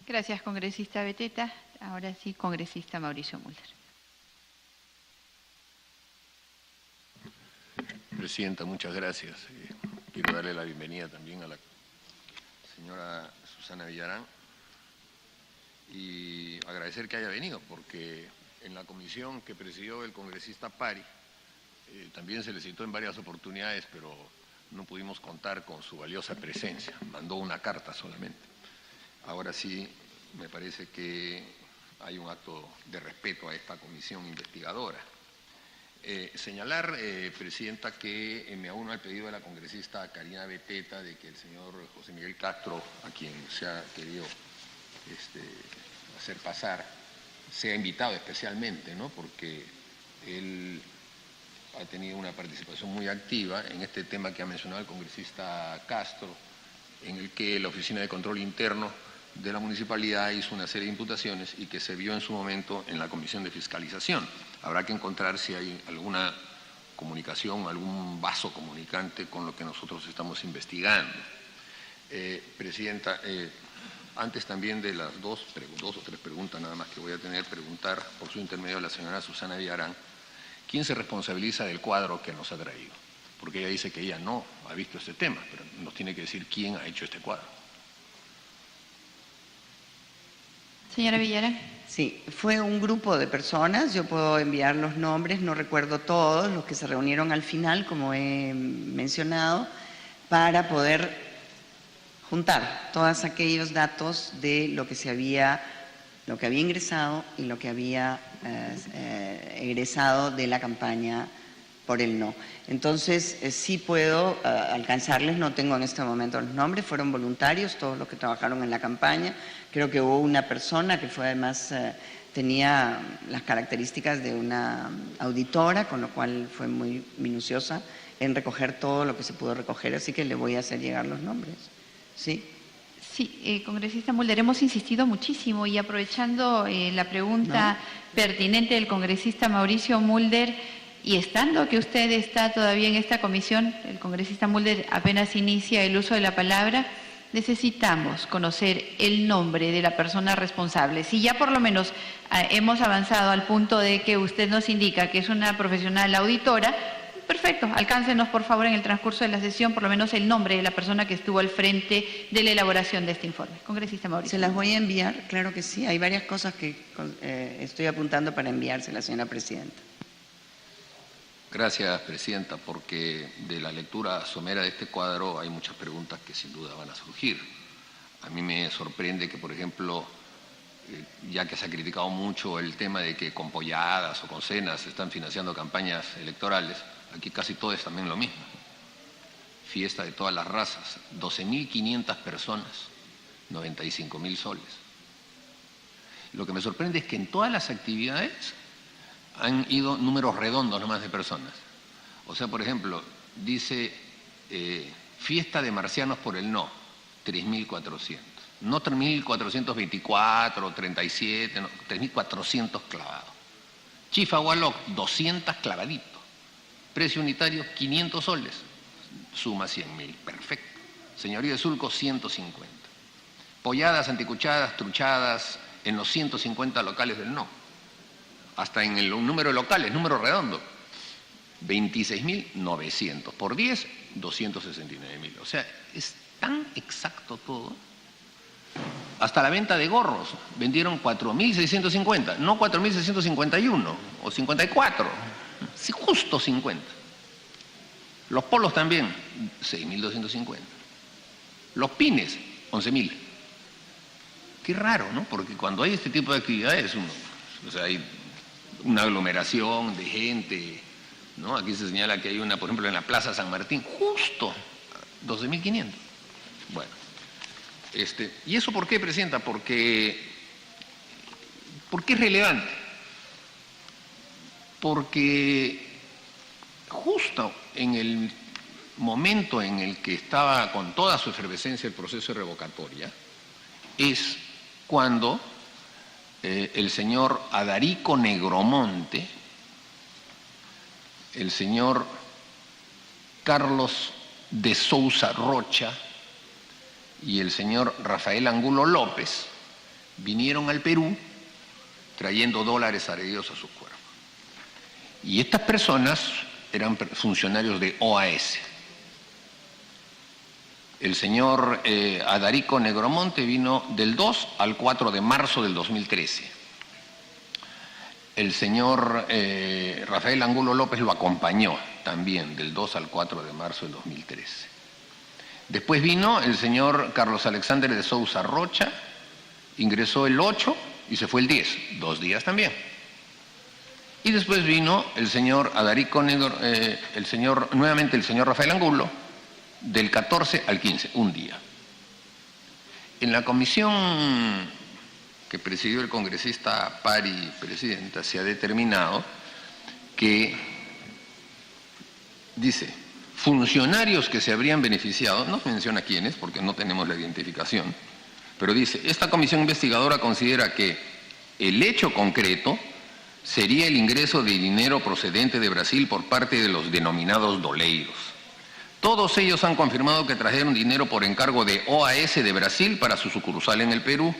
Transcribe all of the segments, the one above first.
Gracias, congresista Beteta. Ahora sí, congresista Mauricio Mulder. Presidenta, muchas gracias. Quiero darle la bienvenida también a la señora Susana Villarán y agradecer que haya venido, porque en la comisión que presidió el congresista Pari también se le citó en varias oportunidades, pero no pudimos contar con su valiosa presencia. Mandó una carta solamente. Ahora sí, me parece que hay un acto de respeto a esta comisión investigadora. Señalar, Presidenta, que me uno al pedido de la congresista Karina Beteta de que el señor José Miguel Castro, a quien se ha querido hacer pasar, sea invitado especialmente, ¿no? Porque él ha tenido una participación muy activa en este tema que ha mencionado el congresista Castro, en el que la Oficina de Control Interno de la Municipalidad hizo una serie de imputaciones y que se vio en su momento en la Comisión de Fiscalización. Habrá que encontrar si hay alguna comunicación, algún vaso comunicante con lo que nosotros estamos investigando. Presidenta, antes también de las dos o tres preguntas nada más que voy a tener, preguntar por su intermedio a la señora Susana Villarán, ¿quién se responsabiliza del cuadro que nos ha traído? Porque ella dice que ella no ha visto este tema, pero nos tiene que decir quién ha hecho este cuadro. Señora Villarán. Sí, fue un grupo de personas, yo puedo enviar los nombres, no recuerdo todos, los que se reunieron al final, como he mencionado, para poder juntar todos aquellos datos de lo que había ingresado y lo que había egresado de la campaña por el no. Entonces, sí puedo alcanzarles, no tengo en este momento los nombres, fueron voluntarios todos los que trabajaron en la campaña. Creo que hubo una persona que fue además, tenía las características de una auditora, con lo cual fue muy minuciosa en recoger todo lo que se pudo recoger, así que le voy a hacer llegar los nombres. ¿Sí? Sí, congresista Mulder, hemos insistido muchísimo y aprovechando la pregunta pertinente del congresista Mauricio Mulder, y estando que usted está todavía en esta comisión, el congresista Mulder apenas inicia el uso de la palabra, necesitamos conocer el nombre de la persona responsable. Si ya por lo menos hemos avanzado al punto de que usted nos indica que es una profesional auditora, perfecto, alcáncenos por favor en el transcurso de la sesión por lo menos el nombre de la persona que estuvo al frente de la elaboración de este informe. Congresista Mauricio. Se las voy a enviar, claro que sí. Hay varias cosas que estoy apuntando para enviárselas, señora Presidenta. Gracias, Presidenta, porque de la lectura somera de este cuadro hay muchas preguntas que sin duda van a surgir. A mí me sorprende que, por ejemplo, ya que se ha criticado mucho el tema de que con polladas o con cenas se están financiando campañas electorales, aquí casi todo es también lo mismo. Fiesta de todas las razas, 12.500 personas, 95.000 soles. Lo que me sorprende es que en todas las actividades han ido números redondos nomás de personas. O sea, por ejemplo, dice fiesta de marcianos por el no, 3.400. No 3.424, 37, no, 3.400 clavados. Chifa Hualoc, 200 clavaditos. Precio unitario, 500 soles. Suma 100.000, perfecto. Señoría de Sulco, 150. Polladas, anticuchadas, truchadas en los 150 locales del no. Hasta en el número de locales, número redondo, 26.900. Por 10, 269.000. O sea, es tan exacto todo. Hasta la venta de gorros, vendieron 4.650, no 4.651 o 54, sí, justo 50. Los polos también, 6.250. Los pines, 11.000. Qué raro, ¿no? Porque cuando hay este tipo de actividades, hay una aglomeración de gente, ¿no? Aquí se señala que hay una, por ejemplo, en la Plaza San Martín, justo 12.500. Bueno, ¿y eso por qué, Presidenta? Porque es relevante. Porque justo en el momento en el que estaba con toda su efervescencia el proceso de revocatoria, es cuando el señor Adarico Negromonte, el señor Carlos de Sousa Rocha y el señor Rafael Angulo López vinieron al Perú trayendo dólares adheridos a sus cuerpos. Y estas personas eran funcionarios de OAS. El señor Adarico Negromonte vino del 2 al 4 de marzo del 2013. El señor Rafael Angulo López lo acompañó también del 2 al 4 de marzo del 2013. Después vino el señor Carlos Alexander de Sousa Rocha, ingresó el 8 y se fue el 10, 2 días también. Y después vino el señor Adarico nuevamente el señor Rafael Angulo, del 14 al 15, un día. En la comisión que presidió el congresista Pari, presidenta, se ha determinado que, dice, funcionarios que se habrían beneficiado, no menciona quiénes porque no tenemos la identificación, pero dice, esta comisión investigadora considera que el hecho concreto sería el ingreso de dinero procedente de Brasil por parte de los denominados doleiros. Todos ellos han confirmado que trajeron dinero por encargo de OAS de Brasil para su sucursal en el Perú,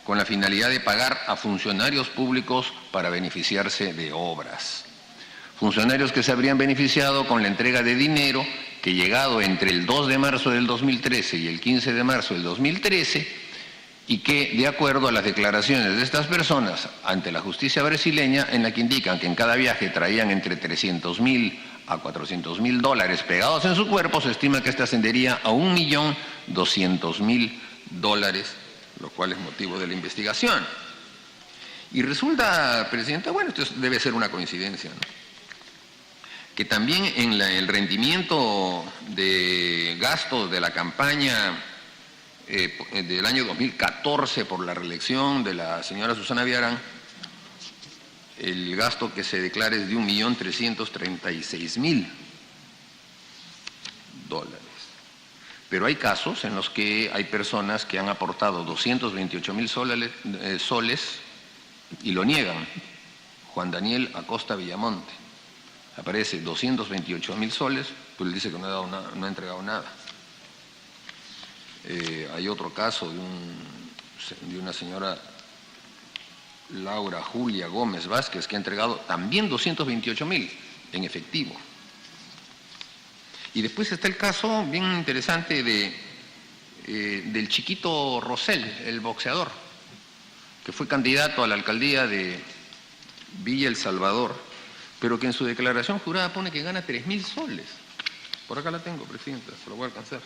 con la finalidad de pagar a funcionarios públicos para beneficiarse de obras. Funcionarios que se habrían beneficiado con la entrega de dinero que, llegado entre el 2 de marzo del 2013 y el 15 de marzo del 2013, y que, de acuerdo a las declaraciones de estas personas ante la justicia brasileña, en la que indican que en cada viaje traían entre 300.000 a 400.000 dólares pegados en su cuerpo, se estima que este ascendería a 1.200.000 dólares, lo cual es motivo de la investigación. Y resulta, Presidenta, bueno, esto debe ser una coincidencia, ¿no?, que también en el rendimiento de gastos de la campaña del año 2014 por la reelección de la señora Susana Villarán, el gasto que se declara es de 1.336.000 dólares. Pero hay casos en los que hay personas que han aportado 228.000 soles y lo niegan. Juan Daniel Acosta Villamonte. Aparece 228.000 soles, pero él dice que no ha entregado nada. Hay otro caso de una señora Laura Julia Gómez Vázquez, que ha entregado también 228.000 en efectivo. Y después está el caso bien interesante del chiquito Rosell, el boxeador, que fue candidato a la alcaldía de Villa El Salvador, pero que en su declaración jurada pone que gana 3.000 soles. Por acá la tengo, Presidenta, se lo voy a alcanzar.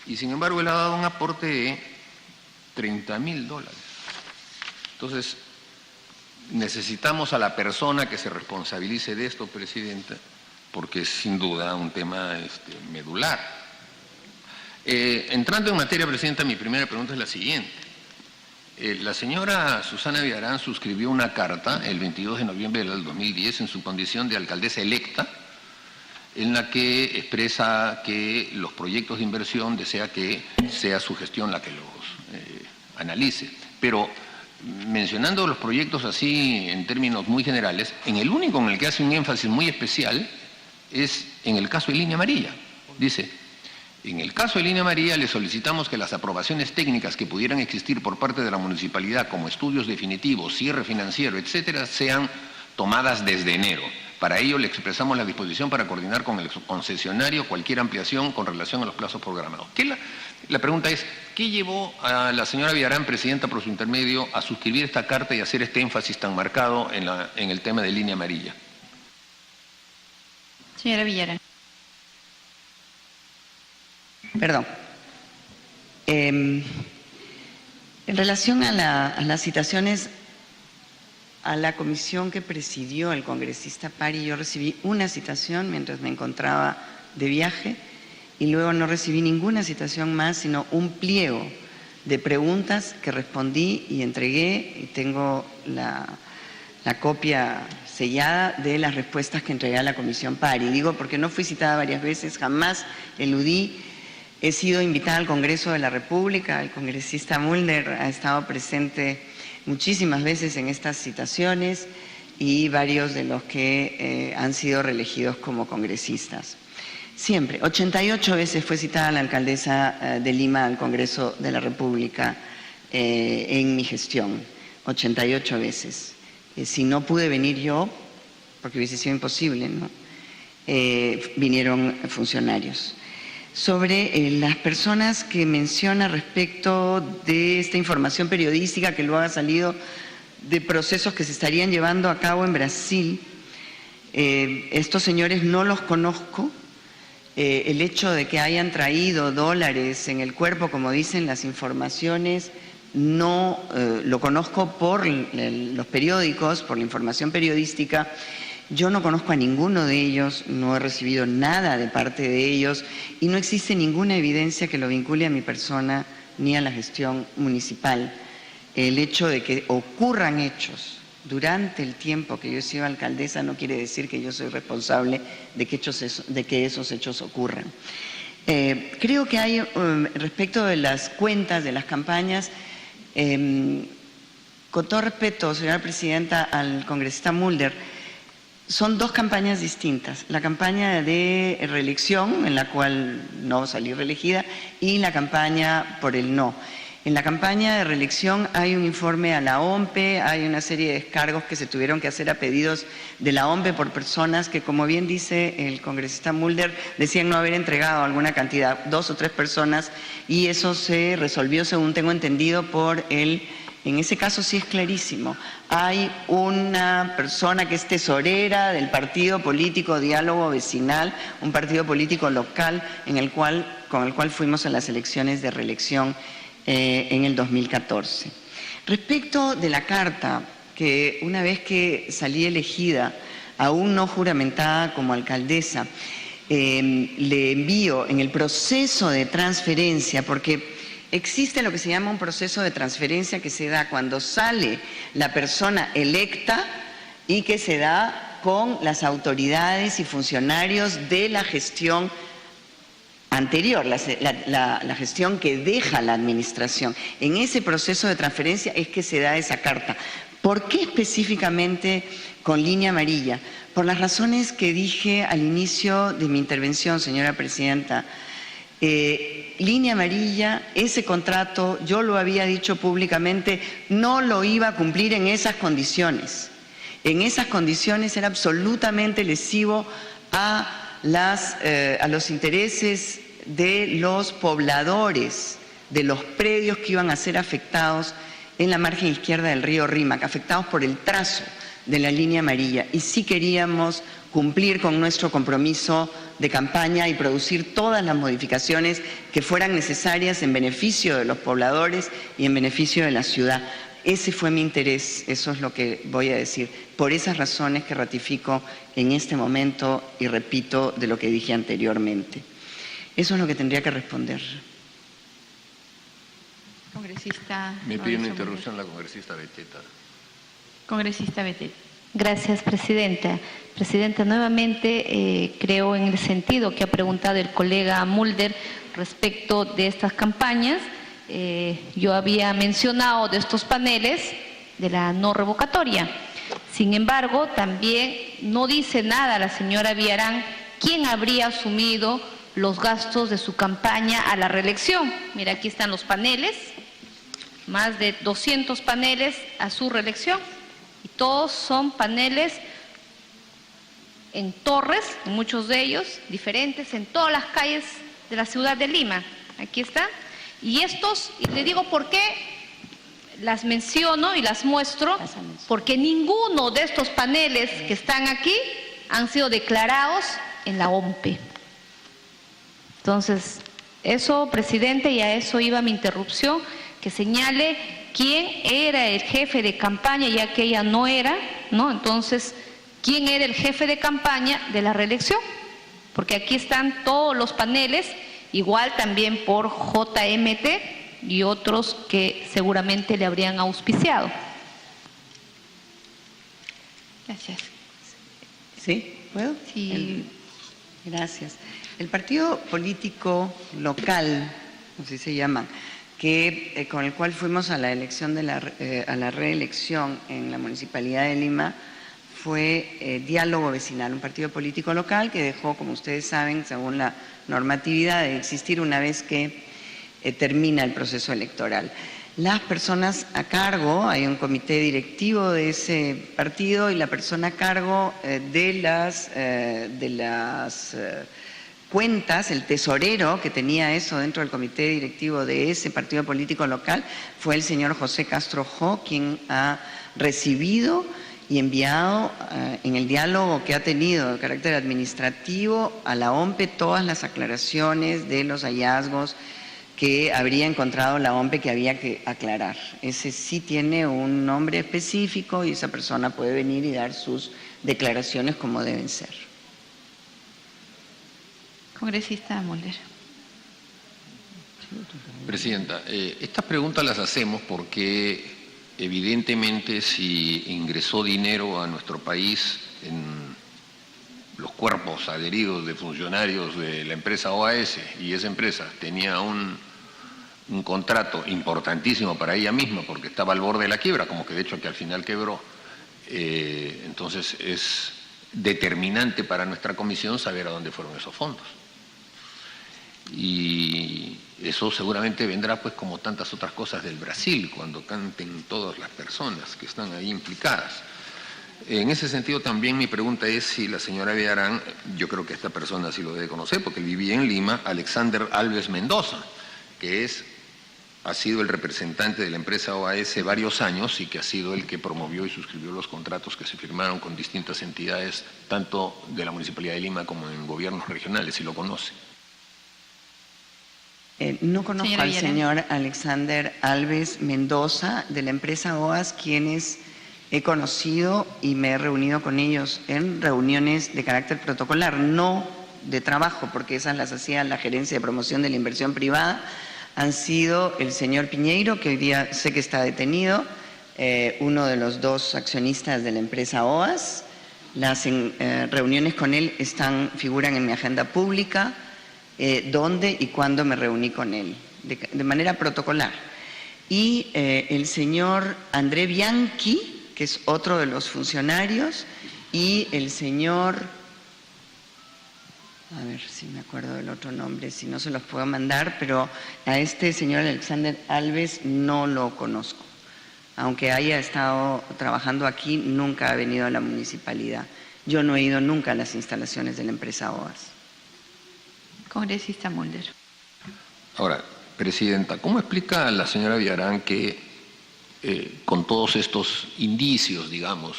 Y sin embargo él ha dado un aporte de 30.000 dólares. Entonces, necesitamos a la persona que se responsabilice de esto, Presidenta, porque es sin duda un tema medular. Entrando en materia, Presidenta, mi primera pregunta es la siguiente. La señora Susana Villarán suscribió una carta el 22 de noviembre del 2010 en su condición de alcaldesa electa, en la que expresa que los proyectos de inversión desea que sea su gestión la que los analice. Pero mencionando los proyectos así en términos muy generales, en el único en el que hace un énfasis muy especial es en el caso de Línea Amarilla. Dice, en el caso de Línea Amarilla le solicitamos que las aprobaciones técnicas que pudieran existir por parte de la municipalidad como estudios definitivos, cierre financiero, etcétera, sean tomadas desde enero. Para ello le expresamos la disposición para coordinar con el concesionario cualquier ampliación con relación a los plazos programados. La pregunta es, ¿qué llevó a la señora Villarán, Presidenta, por su intermedio, a suscribir esta carta y hacer este énfasis tan marcado en el tema de Línea Amarilla? Señora Villarán. Perdón. En relación a las citaciones a la comisión que presidió el congresista Pari, yo recibí una citación mientras me encontraba de viaje y luego no recibí ninguna citación más, sino un pliego de preguntas que respondí y entregué, y tengo la copia sellada de las respuestas que entregué a la comisión Pari. Digo porque no fui citada varias veces, jamás eludí. He sido invitada al Congreso de la República, el congresista Mulder ha estado presente muchísimas veces en estas citaciones y varios de los que han sido reelegidos como congresistas. Siempre, 88 veces fue citada la alcaldesa de Lima al Congreso de la República en mi gestión, 88 veces. Si no pude venir yo, porque hubiese sido imposible, ¿no? Vinieron funcionarios. Sobre las personas que menciona respecto de esta información periodística que luego ha salido de procesos que se estarían llevando a cabo en Brasil, estos señores no los conozco. El hecho de que hayan traído dólares en el cuerpo, como dicen las informaciones, no lo conozco por los periódicos, por la información periodística. Yo no conozco a ninguno de ellos, no he recibido nada de parte de ellos y no existe ninguna evidencia que lo vincule a mi persona ni a la gestión municipal. El hecho de que ocurran hechos durante el tiempo que yo he sido alcaldesa no quiere decir que yo soy responsable de que esos hechos ocurran. Creo que hay, respecto de las cuentas de las campañas, con todo respeto, señora presidenta, al congresista Mulder, son dos campañas distintas. La campaña de reelección, en la cual no salí reelegida, y la campaña por el no. En la campaña de reelección hay un informe a la OMPE, hay una serie de descargos que se tuvieron que hacer a pedidos de la OMPE por personas que, como bien dice el congresista Mulder, decían no haber entregado alguna cantidad, 2 o 3 personas, y eso se resolvió, según tengo entendido, por el... En ese caso sí es clarísimo. Hay una persona que es tesorera del partido político Diálogo Vecinal, un partido político local con el cual fuimos a las elecciones de reelección en el 2014. Respecto de la carta, que una vez que salí elegida, aún no juramentada como alcaldesa, le envío en el proceso de transferencia, porque existe lo que se llama un proceso de transferencia que se da cuando sale la persona electa y que se da con las autoridades y funcionarios de la gestión anterior, la gestión que deja la administración. En ese proceso de transferencia es que se da esa carta. ¿Por qué específicamente con línea amarilla? Por las razones que dije al inicio de mi intervención, señora presidenta. Línea amarilla, ese contrato, yo lo había dicho públicamente, no lo iba a cumplir en esas condiciones. En esas condiciones era absolutamente lesivo a los intereses de los pobladores, de los predios que iban a ser afectados en la margen izquierda del río Rímac, afectados por el trazo de la línea amarilla. Y sí queríamos cumplir con nuestro compromiso de campaña y producir todas las modificaciones que fueran necesarias en beneficio de los pobladores y en beneficio de la ciudad. Ese fue mi interés, eso es lo que voy a decir. Por esas razones que ratifico en este momento y repito de lo que dije anteriormente. Eso es lo que tendría que responder. Congresista. Me pide una interrupción la congresista Beteta. Congresista Beteta. Gracias, presidenta. Presidenta, nuevamente creo en el sentido que ha preguntado el colega Mulder respecto de estas campañas. Yo había mencionado de estos paneles de la no revocatoria. Sin embargo, también no dice nada la señora Villarán quién habría asumido los gastos de su campaña a la reelección. Mira, aquí están los paneles, más de 200 paneles a su reelección. Y todos son paneles en torres, muchos de ellos diferentes, en todas las calles de la ciudad de Lima. Aquí está. Y estos, y le digo por qué las menciono y las muestro, porque ninguno de estos paneles que están aquí han sido declarados en la OMPE. Entonces, eso, presidente, y a eso iba mi interrupción, que señale quién era el jefe de campaña, ya que ella no era, ¿no? Entonces, ¿quién era el jefe de campaña de la reelección? Porque aquí están todos los paneles, igual también por JMT y otros que seguramente le habrían auspiciado. Gracias. ¿Sí? ¿Puedo? Sí. Gracias. El partido político local, así se llama, que con el cual fuimos a la elección a la reelección en la Municipalidad de Lima fue Diálogo Vecinal, un partido político local que dejó, como ustedes saben, según la normatividad de existir una vez que termina el proceso electoral. Las personas a cargo, hay un comité directivo de ese partido y la persona a cargo de las cuentas, el tesorero que tenía eso dentro del comité directivo de ese partido político local, fue el señor José Castro Jo, quien ha recibido y enviado en el diálogo que ha tenido de carácter administrativo a la OMPE todas las aclaraciones de los hallazgos que habría encontrado la OMPE que había que aclarar. Ese sí tiene un nombre específico y esa persona puede venir y dar sus declaraciones como deben ser. Congresista Mulder. Presidenta, estas preguntas las hacemos porque evidentemente si ingresó dinero a nuestro país en los cuerpos adheridos de funcionarios de la empresa OAS y esa empresa tenía un contrato importantísimo para ella misma porque estaba al borde de la quiebra, como que de hecho que al final quebró, entonces es determinante para nuestra comisión saber a dónde fueron esos fondos. Y eso seguramente vendrá pues como tantas otras cosas del Brasil, cuando canten todas las personas que están ahí implicadas. En ese sentido también mi pregunta es si la señora Villarán, yo creo que esta persona sí lo debe conocer porque él vivía en Lima, Alexander Alves Mendoza, que ha sido el representante de la empresa OAS varios años y que ha sido el que promovió y suscribió los contratos que se firmaron con distintas entidades, tanto de la Municipalidad de Lima como en gobiernos regionales, si lo conoce. No conozco al señor Alexander Alves Mendoza de la empresa OAS, quienes he conocido y me he reunido con ellos en reuniones de carácter protocolar, no de trabajo, porque esas las hacía la Gerencia de Promoción de la Inversión Privada. Han sido el señor Piñeiro, que hoy día sé que está detenido, uno de los dos accionistas de la empresa OAS. Las reuniones con él figuran en mi agenda pública, dónde y cuándo me reuní con él, de manera protocolar. Y el señor André Bianchi, que es otro de los funcionarios, y el señor, a ver si me acuerdo del otro nombre, si no se los puedo mandar, pero a este señor Alexander Alves no lo conozco. Aunque haya estado trabajando aquí, nunca ha venido a la municipalidad. Yo no he ido nunca a las instalaciones de la empresa OAS. Congresista Mulder. Ahora, Presidenta, ¿cómo explica la señora Villarán que con todos estos indicios, digamos,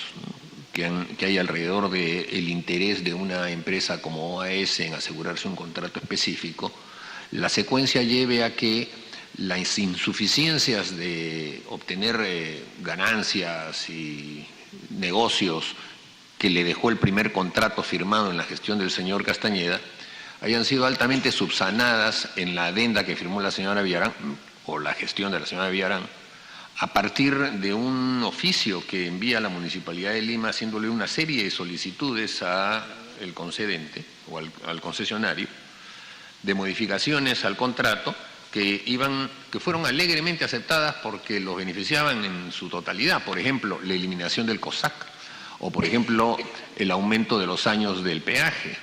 que hay alrededor del interés de una empresa como OAS en asegurarse un contrato específico, la secuencia lleve a que las insuficiencias de obtener ganancias y negocios que le dejó el primer contrato firmado en la gestión del señor Castañeda hayan sido altamente subsanadas en la adenda que firmó la señora Villarán, o la gestión de la señora Villarán, a partir de un oficio que envía la Municipalidad de Lima haciéndole una serie de solicitudes al concedente o al concesionario de modificaciones al contrato que fueron alegremente aceptadas porque los beneficiaban en su totalidad. Por ejemplo, la eliminación del COSAC, o por ejemplo, el aumento de los años del peaje,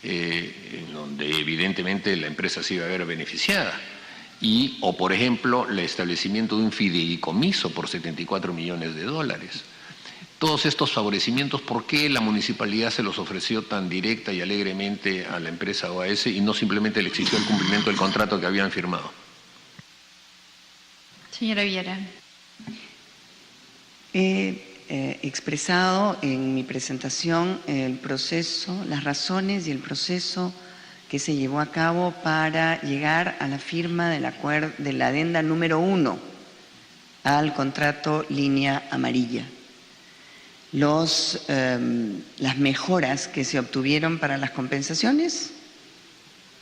en donde evidentemente la empresa se iba a ver beneficiada, o por ejemplo el establecimiento de un fideicomiso por $74 millones. Todos estos favorecimientos, ¿por qué la municipalidad se los ofreció tan directa y alegremente a la empresa OAS y no simplemente le exigió el cumplimiento del contrato que habían firmado? Señora Villarán. Expresado en mi presentación el proceso, las razones y el proceso que se llevó a cabo para llegar a la firma de la adenda número 1 al contrato línea amarilla. Las mejoras que se obtuvieron para las compensaciones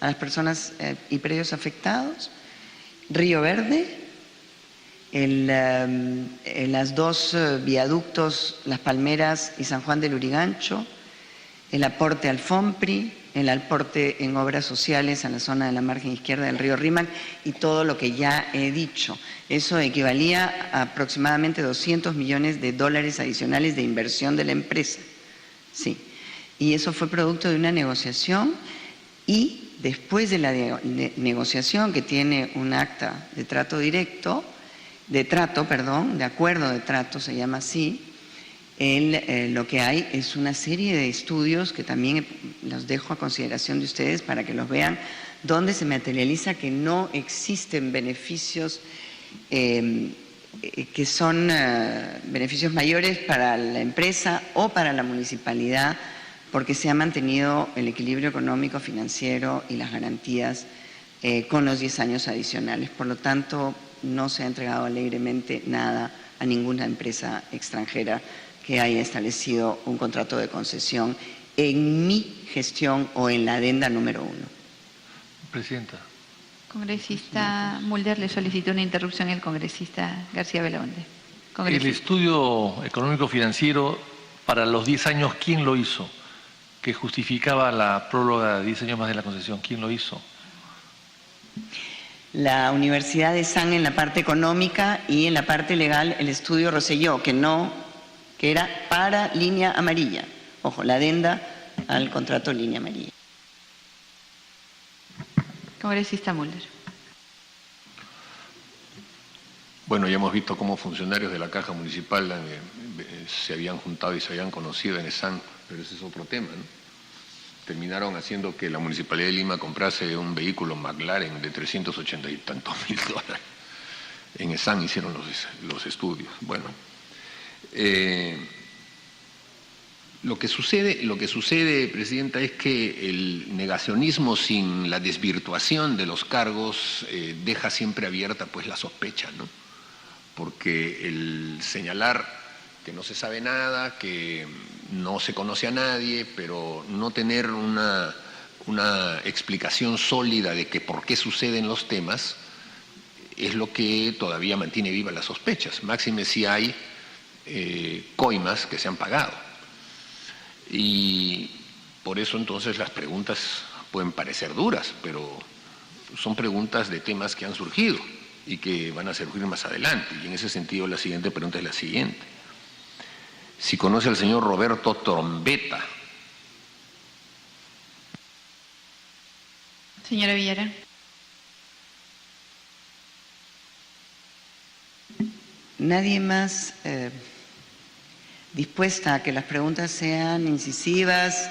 a las personas y predios afectados, Río Verde, las dos viaductos Las Palmeras y San Juan del Lurigancho, el aporte al FOMPRI, el aporte en obras sociales a la zona de la margen izquierda del río Rímac y todo lo que ya he dicho. Eso equivalía a aproximadamente $200 millones adicionales de inversión de la empresa. Sí. Y eso fue producto de una negociación y después de la negociación, que tiene un acta de trato directo, de acuerdo de trato, se llama así, lo que hay es una serie de estudios que también los dejo a consideración de ustedes para que los vean, donde se materializa que no existen beneficios que son beneficios mayores para la empresa o para la municipalidad, porque se ha mantenido el equilibrio económico, financiero y las garantías con los 10 años adicionales. Por lo tanto, no se ha entregado alegremente nada a ninguna empresa extranjera que haya establecido un contrato de concesión en mi gestión o en la adenda número 1. Presidenta. Congresista Mulder, le solicito una interrupción al congresista García Belaunde. El estudio económico-financiero para los 10 años, ¿quién lo hizo? Que justificaba la prórroga de 10 años más de la concesión. ¿Quién lo hizo? La Universidad de San en la parte económica y en la parte legal el estudio Rosselló, que era para línea amarilla. Ojo, la adenda al contrato línea amarilla. Congresista Mulder. Bueno, ya hemos visto cómo funcionarios de la Caja Municipal se habían juntado y se habían conocido en ESAN, pero ese es otro tema, ¿no? Terminaron haciendo que la Municipalidad de Lima comprase un vehículo McLaren de 380 y tantos mil dólares. En ESAN hicieron los estudios. Bueno, lo que sucede, Presidenta, es que el negacionismo sin la desvirtuación de los cargos deja siempre abierta pues la sospecha, ¿no? Porque el señalar que no se sabe nada, que no se conoce a nadie, pero no tener una explicación sólida de que por qué suceden los temas, es lo que todavía mantiene vivas las sospechas. Máxime si hay coimas que se han pagado. Y por eso entonces las preguntas pueden parecer duras, pero son preguntas de temas que han surgido y que van a surgir más adelante. Y en ese sentido la siguiente pregunta es la siguiente. Si conoce al señor Roberto Trombetta. Señora Villarán. Nadie más dispuesta a que las preguntas sean incisivas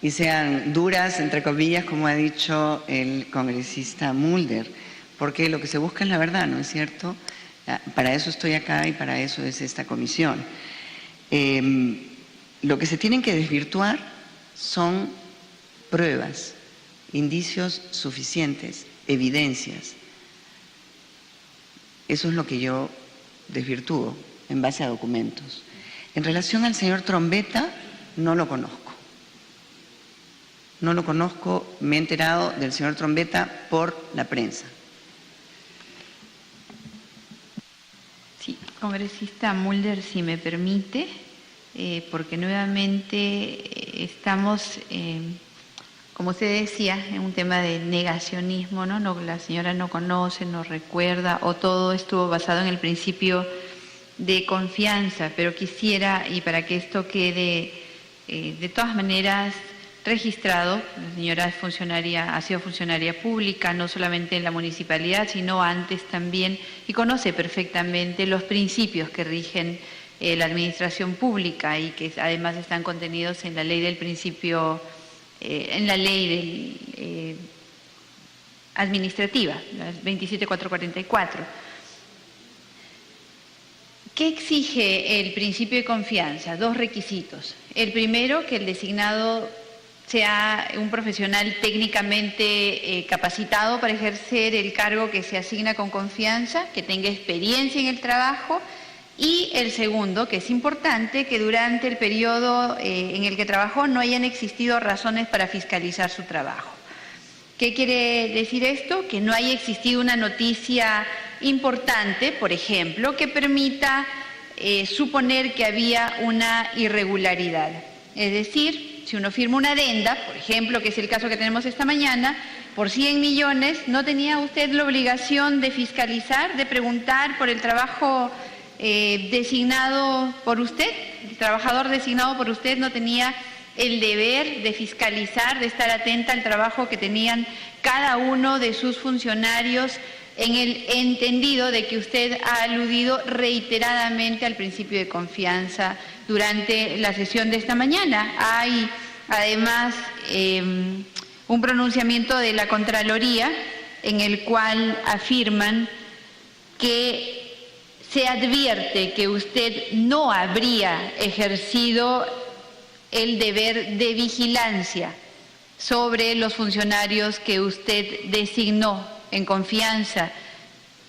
y sean duras, entre comillas, como ha dicho el congresista Mulder, porque lo que se busca es la verdad, ¿no es cierto? Para eso estoy acá y para eso es esta comisión. Lo que se tienen que desvirtuar son pruebas, indicios suficientes, evidencias. Eso es lo que yo desvirtúo en base a documentos. En relación al señor Trombetta, no lo conozco. No lo conozco, me he enterado del señor Trombetta por la prensa. Sí, congresista Mulder, si me permite, porque nuevamente estamos, como usted decía, en un tema de negacionismo, ¿no? La señora no conoce, no recuerda, o todo estuvo basado en el principio de confianza, pero quisiera, y para que esto quede de todas maneras registrado, la señora es funcionaria, ha sido funcionaria pública, no solamente en la municipalidad, sino antes también, y conoce perfectamente los principios que rigen la administración pública y que además están contenidos en la ley del principio, en la ley administrativa, la 27444. ¿Qué exige el principio de confianza? Dos requisitos. El primero, que el designado sea un profesional técnicamente capacitado para ejercer el cargo que se asigna con confianza, que tenga experiencia en el trabajo, y el segundo, que es importante, que durante el periodo en el que trabajó no hayan existido razones para fiscalizar su trabajo. ¿Qué quiere decir esto? Que no haya existido una noticia importante, por ejemplo, que permita suponer que había una irregularidad. Es decir, si uno firma una adenda, por ejemplo, que es el caso que tenemos esta mañana, por 100 millones, ¿no tenía usted la obligación de fiscalizar, de preguntar por el trabajo designado por usted? El trabajador designado por usted no tenía el deber de fiscalizar, de estar atenta al trabajo que tenían cada uno de sus funcionarios, en el entendido de que usted ha aludido reiteradamente al principio de confianza durante la sesión de esta mañana. Hay además un pronunciamiento de la Contraloría en el cual afirman que se advierte que usted no habría ejercido el deber de vigilancia sobre los funcionarios que usted designó en confianza,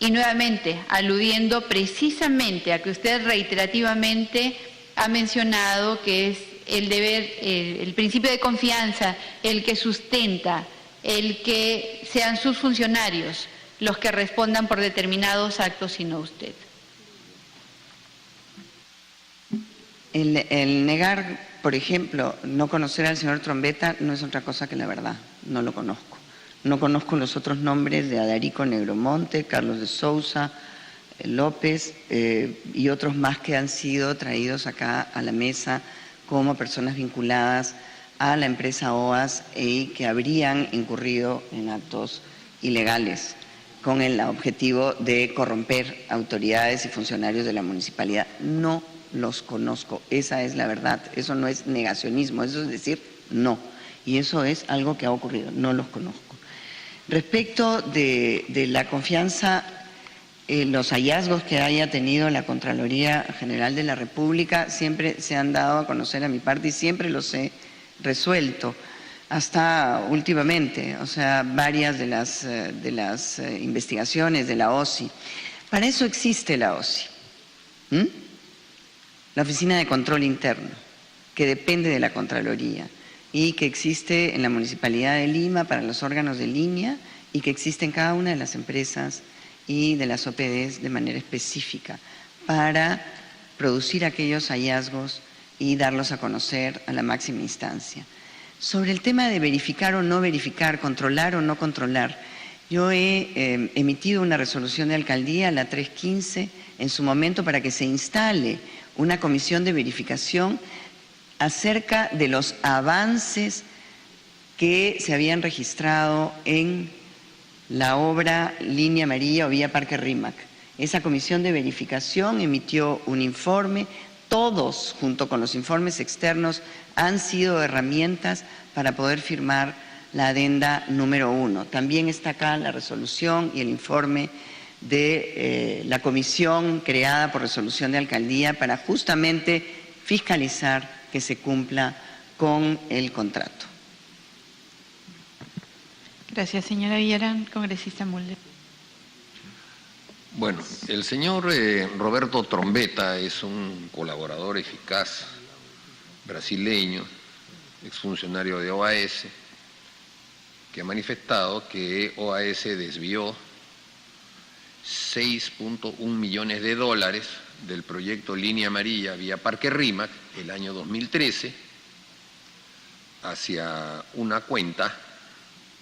y nuevamente aludiendo precisamente a que usted reiterativamente ha mencionado que es el deber, el principio de confianza, el que sustenta, el que sean sus funcionarios los que respondan por determinados actos y no usted. El negar, por ejemplo, no conocer al señor Trombetta no es otra cosa que la verdad, no lo conozco. No conozco los otros nombres de Adarico Negromonte, Carlos de Sousa, López y otros más que han sido traídos acá a la mesa como personas vinculadas a la empresa OAS y que habrían incurrido en actos ilegales con el objetivo de corromper autoridades y funcionarios de la municipalidad. No los conozco, esa es la verdad, eso no es negacionismo, eso es decir no, y eso es algo que ha ocurrido, no los conozco. Respecto de la confianza, los hallazgos que haya tenido la Contraloría General de la República siempre se han dado a conocer a mi parte y siempre los he resuelto, hasta últimamente, o sea, varias de las investigaciones de la OSI. Para eso existe la OSI, la Oficina de Control Interno, que depende de la Contraloría, y que existe en la Municipalidad de Lima para los órganos de línea y que existe en cada una de las empresas y de las OPDs de manera específica para producir aquellos hallazgos y darlos a conocer a la máxima instancia. Sobre el tema de verificar o no verificar, controlar o no controlar, yo he emitido una resolución de alcaldía, la 315, en su momento para que se instale una comisión de verificación acerca de los avances que se habían registrado en la obra Línea Amarilla o Vía Parque Rímac. Esa comisión de verificación emitió un informe, todos junto con los informes externos han sido herramientas para poder firmar la adenda número 1. También está acá la resolución y el informe de la comisión creada por resolución de alcaldía para justamente fiscalizar que se cumpla con el contrato. Gracias, señora Villarán. Congresista Mulder. Bueno, el señor Roberto Trombetta es un colaborador eficaz brasileño, exfuncionario de OAS, que ha manifestado que OAS desvió 6.1 millones de dólares del proyecto Línea Amarilla vía Parque Rímac el año 2013 hacia una cuenta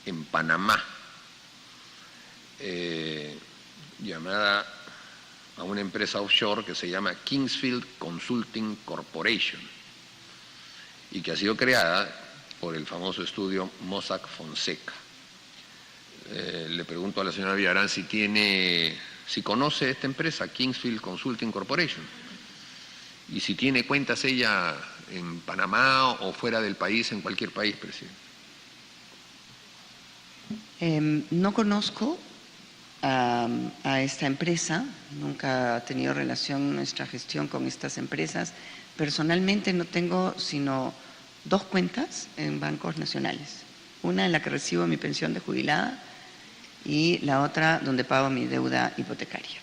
en Panamá llamada a una empresa offshore que se llama Kingsfield Consulting Corporation y que ha sido creada por el famoso estudio Mossack Fonseca. Le pregunto a la señora Villarán si conoce esta empresa, Kingsfield Consulting Corporation, y si tiene cuentas ella en Panamá o fuera del país, en cualquier país, presidente. No conozco a esta empresa, nunca ha tenido relación nuestra gestión con estas empresas. Personalmente no tengo sino 2 cuentas en bancos nacionales, una en la que recibo mi pensión de jubilada y la otra donde pago mi deuda hipotecaria.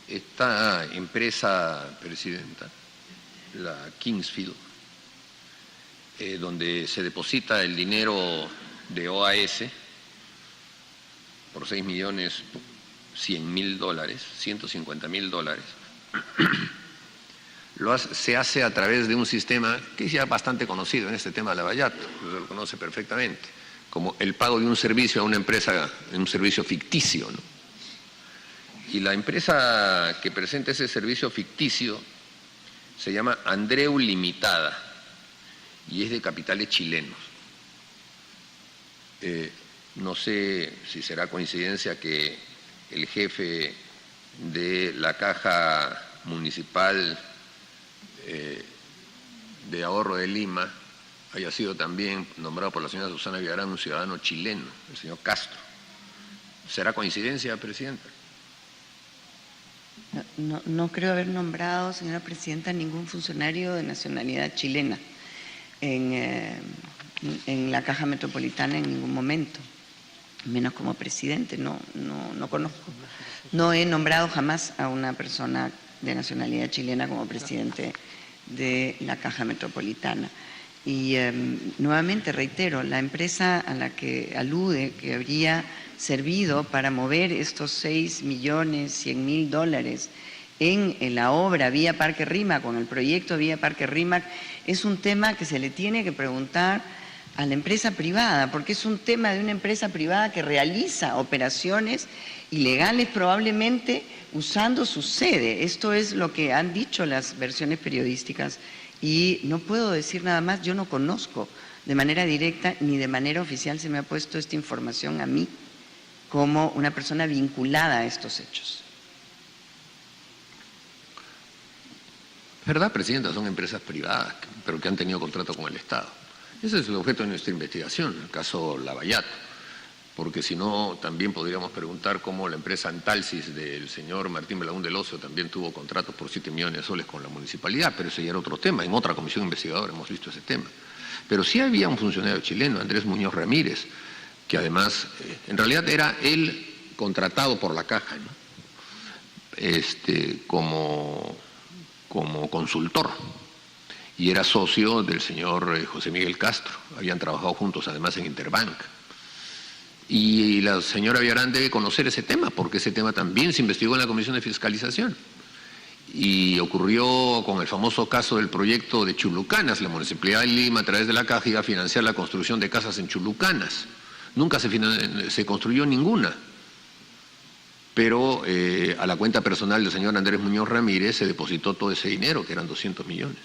Esta empresa, presidenta, la Kingsfield, donde se deposita el dinero de OAS por $6.100.000, $150.000, se hace a través de un sistema que es ya bastante conocido en este tema de Lavallato, usted lo conoce perfectamente, como el pago de un servicio a una empresa, un servicio ficticio, ¿no? Y la empresa que presenta ese servicio ficticio Se llama Andreu Limitada y es de capitales chilenos. No sé si será coincidencia que el jefe de la Caja Municipal de Ahorro de Lima haya sido también nombrado por la señora Susana Villarán un ciudadano chileno, el señor Castro. ¿Será coincidencia, Presidenta? No creo haber nombrado, señora Presidenta, ningún funcionario de nacionalidad chilena en la Caja Metropolitana en ningún momento, menos como presidente, no conozco. No he nombrado jamás a una persona de nacionalidad chilena como presidente de la Caja Metropolitana. Y nuevamente reitero, la empresa a la que alude que habría servido para mover estos $6.100.000 en la obra Vía Parque Rímac, con el proyecto Vía Parque Rímac, es un tema que se le tiene que preguntar a la empresa privada, porque es un tema de una empresa privada que realiza operaciones ilegales probablemente usando su sede. Esto es lo que han dicho las versiones periodísticas y no puedo decir nada más. Yo no conozco de manera directa ni de manera oficial, se me ha puesto esta información a mí como una persona vinculada a estos hechos. ¿Verdad, Presidenta? Son empresas privadas, pero que han tenido contrato con el Estado. Ese es el objeto de nuestra investigación, el caso Lavallato, porque si no, también podríamos preguntar cómo la empresa Antalsis del señor Martín Belaún del Ocio también tuvo contratos por 7 millones de soles con la municipalidad, pero ese ya era otro tema, en otra comisión investigadora hemos visto ese tema. Pero sí había un funcionario chileno, Andrés Muñoz Ramírez, que además, en realidad era él contratado por la Caja, ¿no? Como consultor, y era socio del señor José Miguel Castro. Habían trabajado juntos además en Interbank. Y la señora Villarán debe conocer ese tema, porque ese tema también se investigó en la Comisión de Fiscalización. Y ocurrió con el famoso caso del proyecto de Chulucanas. La Municipalidad de Lima, a través de la Caja, iba a financiar la construcción de casas en Chulucanas. Nunca se construyó ninguna. Pero a la cuenta personal del señor Andrés Muñoz Ramírez se depositó todo ese dinero, que eran 200 millones.